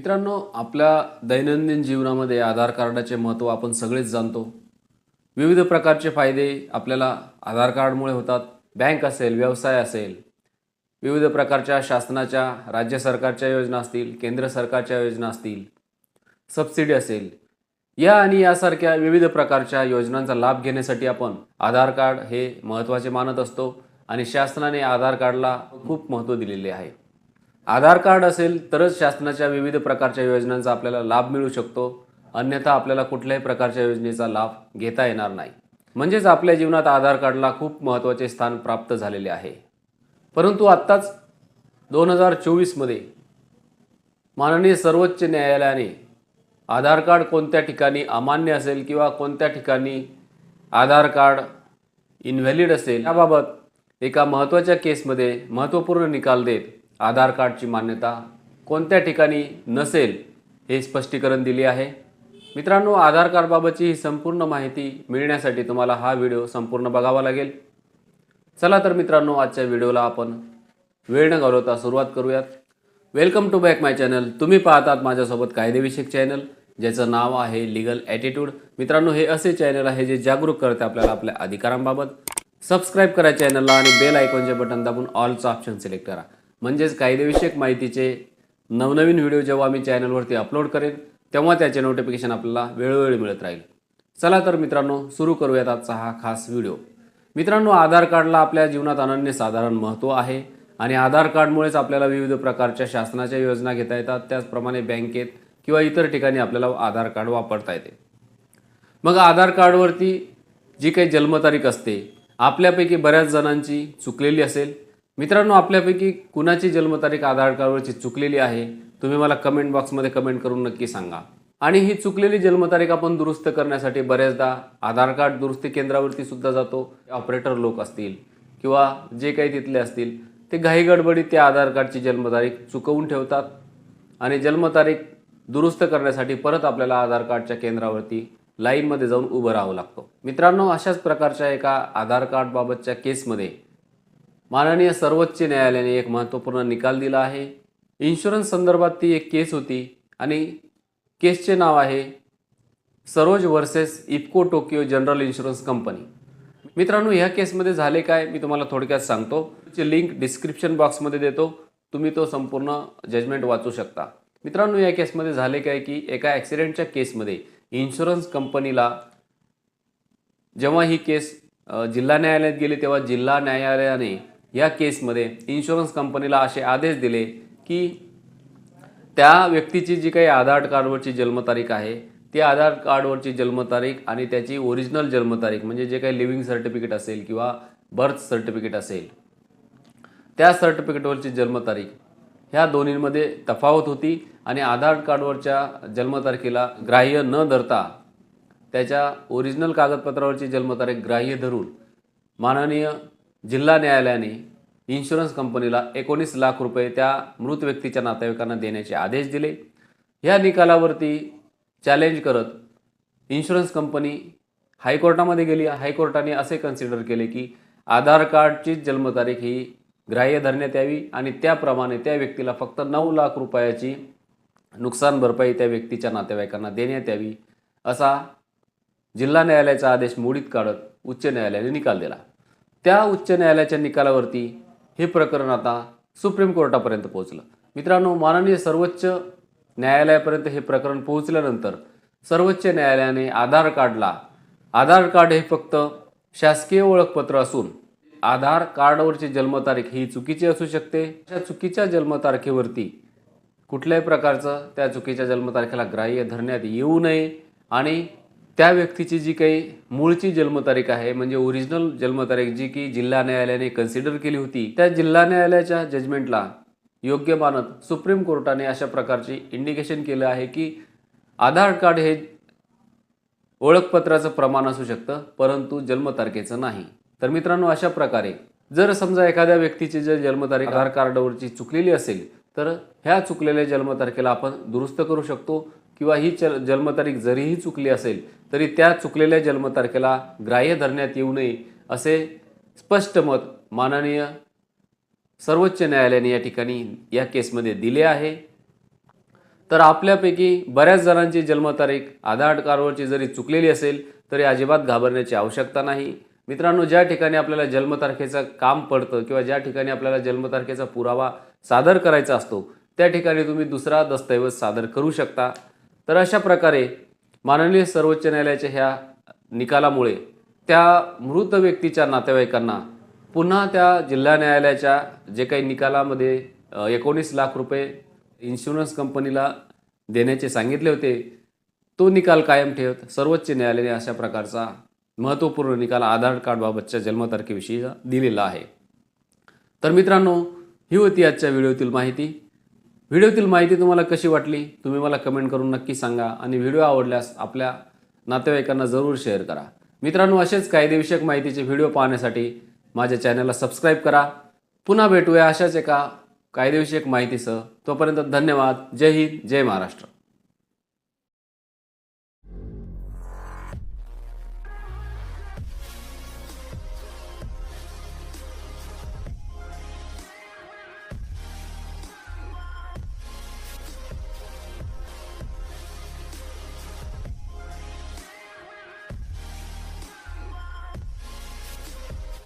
मित्रांनो, आपल्या दैनंदिन जीवनामध्ये आधार कार्डाचे महत्त्व आपण सगळेच जाणतो. विविध प्रकारचे फायदे आपल्याला आधार कार्डमुळे होतात. बँक असेल, व्यवसाय असेल, विविध प्रकारच्या शासनाच्या, राज्य सरकारच्या योजना असतील, केंद्र सरकारच्या योजना असतील, सबसिडी असेल, या आणि यासारख्या विविध प्रकारच्या योजनांचा लाभ घेण्यासाठी आपण आधार कार्ड हे महत्त्वाचे मानत असतो आणि शासनाने आधार कार्डला खूप महत्त्व दिलेले आहे. आधार कार्ड असेल तरच शासनाच्या विविध प्रकारच्या योजनांचा आपल्याला लाभ मिळू शकतो, अन्यथा आपल्याला कुठल्याही प्रकारच्या योजनेचा लाभ घेता येणार नाही. म्हणजेच आपल्या जीवनात आधार कार्डला खूप महत्त्वाचे स्थान प्राप्त झालेले आहे. परंतु आत्ताच 2024मध्ये माननीय सर्वोच्च न्यायालयाने आधार कार्ड कोणत्या ठिकाणी अमान्य असेल किंवा कोणत्या ठिकाणी आधार कार्ड इनव्हॅलिड असेल याबाबत एका महत्त्वाच्या केसमध्ये महत्त्वपूर्ण निकाल देत आधार कार्डची मान्यता कोणत्या ठिकाणी नसेल हे स्पष्टीकरण दिले आहे. मित्रांनो, आधार कार्डबाबतची ही संपूर्ण माहिती मिळण्यासाठी तुम्हाला हा व्हिडिओ संपूर्ण बघावा लागेल. चला तर मित्रांनो, आजच्या व्हिडिओला आपण वेळ न घालवता सुरुवात करूयात. Welcome to back my channel. तुम्ही पाहतात माझ्यासोबत कायदेविषयक चॅनल ज्याचं नाव आहे लीगल ॲटिट्यूड. मित्रांनो, हे असे चॅनल आहे जे जागरूक करते आपल्याला आपल्या अधिकारांबाबत. सबस्क्राईब करा चॅनलला आणि बेल आयकॉनचे बटन दाबून ऑलचा ऑप्शन सिलेक्ट करा, म्हणजेच कायदेविषयक माहितीचे नवनवीन व्हिडिओ जेव्हा मी चॅनलवरती अपलोड करेन तेव्हा त्याचे नोटिफिकेशन आपल्याला वेळोवेळी मिळत राहील. चला तर मित्रांनो, सुरू करूयात आजचा हा खास व्हिडिओ. मित्रांनो, आधार कार्डला आपल्या जीवनात अनन्यसाधारण महत्त्व आहे आणि आधार कार्डमुळेच आपल्याला विविध प्रकारच्या शासनाच्या योजना घेता येतात. त्याचप्रमाणे बँकेत किंवा इतर ठिकाणी आपल्याला आधार कार्ड वापरता येते. मग आधार कार्डवरती जी काही जन्मतारीख असते आपल्यापैकी बऱ्याच जणांची चुकलेली असेल. मित्रांनो, आपल्यापैकी कुणाची जन्मतारीख आधार कार्डवरची चुकलेली आहे तुम्ही मला कमेंट बॉक्समध्ये कमेंट करून नक्की सांगा. आणि ही चुकलेली जन्मतारीख आपण दुरुस्त करण्यासाठी बऱ्याचदा आधार कार्ड दुरुस्ती केंद्रावरती सुद्धा जातो. ऑपरेटर लोक असतील किंवा जे काही तिथले असतील ते घाईगडबडीत त्या आधार कार्डची जन्मतारीख चुकवून ठेवतात आणि जन्मतारीख दुरुस्त करण्यासाठी परत आपल्याला आधार कार्डच्या केंद्रावरती लाईनमध्ये जाऊन उभं राहावं लागतं. मित्रांनो, अशाच प्रकारच्या एका आधार कार्डबाबतच्या केसमध्ये माननीय सर्वोच्च न्यायालयाने एक महत्त्वपूर्ण निकाल दिला आहे. इन्शुरन्स संदर्भात ती एक केस होती आणि केसचे नाव आहे Saroj versus IFFCO Tokyo general insurance company. मित्रांनो, ह्या केसमध्ये झाले काय मी तुम्हाला थोडक्यात सांगतो. त्याची लिंक डिस्क्रिप्शन बॉक्समध्ये देतो, तुम्ही तो संपूर्ण जजमेंट वाचू शकता. मित्रांनो, या केसमध्ये झाले काय की एका ॲक्सिडेंटच्या केसमध्ये इन्शुरन्स कंपनीला जेव्हा ही केस जिल्हा न्यायालयात गेली तेव्हा जिल्हा न्यायालयाने या केसमध्ये इन्शुरन्स कंपनीला असे आदेश दिले की त्या व्यक्तीची जी काही आधार कार्डवरची जन्मतारीख आहे ती आधार कार्डवरची जन्मतारीख आणि त्याची ओरिजिनल जन्मतारीख म्हणजे जे काही लिव्हिंग सर्टिफिकेट असेल किंवा बर्थ सर्टिफिकेट असेल त्या सर्टिफिकेटवरची जन्मतारीख ह्या दोन्हींमध्ये तफावत होती आणि आधार कार्डवरच्या जन्मतारखेला ग्राह्य न धरता त्याच्या ओरिजिनल कागदपत्रावरची जन्मतारीख ग्राह्य धरून माननीय जिल्हा न्यायालयाने इन्शुरन्स कंपनीला 19 लाख रुपये त्या मृत व्यक्तीच्या नातेवाईकांना देण्याचे आदेश दिले. ह्या निकालावरती चॅलेंज करत इन्शुरन्स कंपनी हायकोर्टामध्ये गेली. हायकोर्टाने असे कन्सिडर केले की आधार कार्डची जन्मतारीख ही ग्राह्य धरण्यात यावी आणि त्याप्रमाणे त्या व्यक्तीला फक्त 9 लाख रुपयाची नुकसान भरपाई त्या व्यक्तीच्या नातेवाईकांना देण्यात यावी असा जिल्हा न्यायालयाचा आदेश मोडीत काढत उच्च न्यायालयाने निकाल दिला. त्या उच्च न्यायालयाच्या निकालावरती हे प्रकरण आता सुप्रीम कोर्टापर्यंत पोहोचलं. मित्रांनो, माननीय सर्वोच्च न्यायालयापर्यंत हे प्रकरण पोहोचल्यानंतर सर्वोच्च न्यायालयाने आधार कार्ड हे फक्त शासकीय ओळखपत्र असून आधार कार्डवरची जन्मतारीख ही चुकीची असू शकते. त्या चुकीच्या जन्मतारखेवरती कुठल्याही प्रकारचं त्या चुकीच्या जन्मतारखेला ग्राह्य धरण्यात येऊ नये आणि त्या व्यक्तीची जी काही मूळची जन्मतारीख आहे म्हणजे ओरिजिनल जन्मतारीख जी की जिल्हा न्यायालयाने कन्सिडर केली होती त्या जिल्हा न्यायालयाच्या जजमेंटला योग्य मानत सुप्रीम कोर्टाने अशा प्रकारची इंडिकेशन केलं आहे की आधार कार्ड हे ओळखपत्राचं प्रमाण असू शकतं परंतु जन्मतारखेचं नाही. तर मित्रांनो, अशा प्रकारे जर समजा एखाद्या व्यक्तीची जर जन्मतारीख आधार कार्डवरची चुकलेली असेल तर ह्या चुकलेल्या जन्मतारखेला आपण दुरुस्त करू शकतो किंवा ही जन्मतारीख जरीही चुकली असेल तरी त्या चुकलेल्या जन्मतारखेला ग्राह्य धरण्यात येऊ नये असे स्पष्ट मत माननीय सर्वोच्च न्यायालयाने या ठिकाणी या केसमध्ये दिले आहे. तर आपल्यापैकी बऱ्याच जणांची जन्मतारीख आधार कार्डवरची जरी चुकलेली असेल तरी अजिबात घाबरण्याची आवश्यकता नाही. मित्रांनो, ज्या ठिकाणी आपल्याला जन्मतारखेचं काम पडतं किंवा ज्या ठिकाणी आपल्याला जन्मतारखेचा पुरावा सादर करायचा असतो त्या ठिकाणी तुम्ही दुसरा दस्तऐवज सादर करू शकता. तर अशा प्रकारे माननीय सर्वोच्च न्यायालयाच्या ह्या निकालामुळे त्या मृत व्यक्तीच्या नातेवाईकांना पुन्हा त्या जिल्हा न्यायालयाच्या जे काही निकालामध्ये 19 लाख रुपये इन्शुरन्स कंपनीला देण्याचे सांगितले होते तो निकाल कायम ठेवत सर्वोच्च न्यायालयाने अशा प्रकारचा महत्त्वपूर्ण निकाल आधार कार्डबाबतच्या जन्मतारखेविषयी दिलेला आहे. तर मित्रांनो, ही होती आजच्या व्हिडिओतील माहिती. व्हिडिओतील माहिती तुम्हाला कशी वाटली तुम्ही मला कमेंट करून नक्की सांगा आणि व्हिडिओ आवडल्यास आपल्या नातेवाईकांना जरूर शेअर करा. मित्रांनो, असेच कायदेविषयक माहितीचे व्हिडिओ पाहण्यासाठी माझ्या चॅनलला सबस्क्राईब करा. पुन्हा भेटूया अशाच एका कायदेविषयक माहितीसह. तोपर्यंत धन्यवाद. जय हिंद, जय महाराष्ट्र.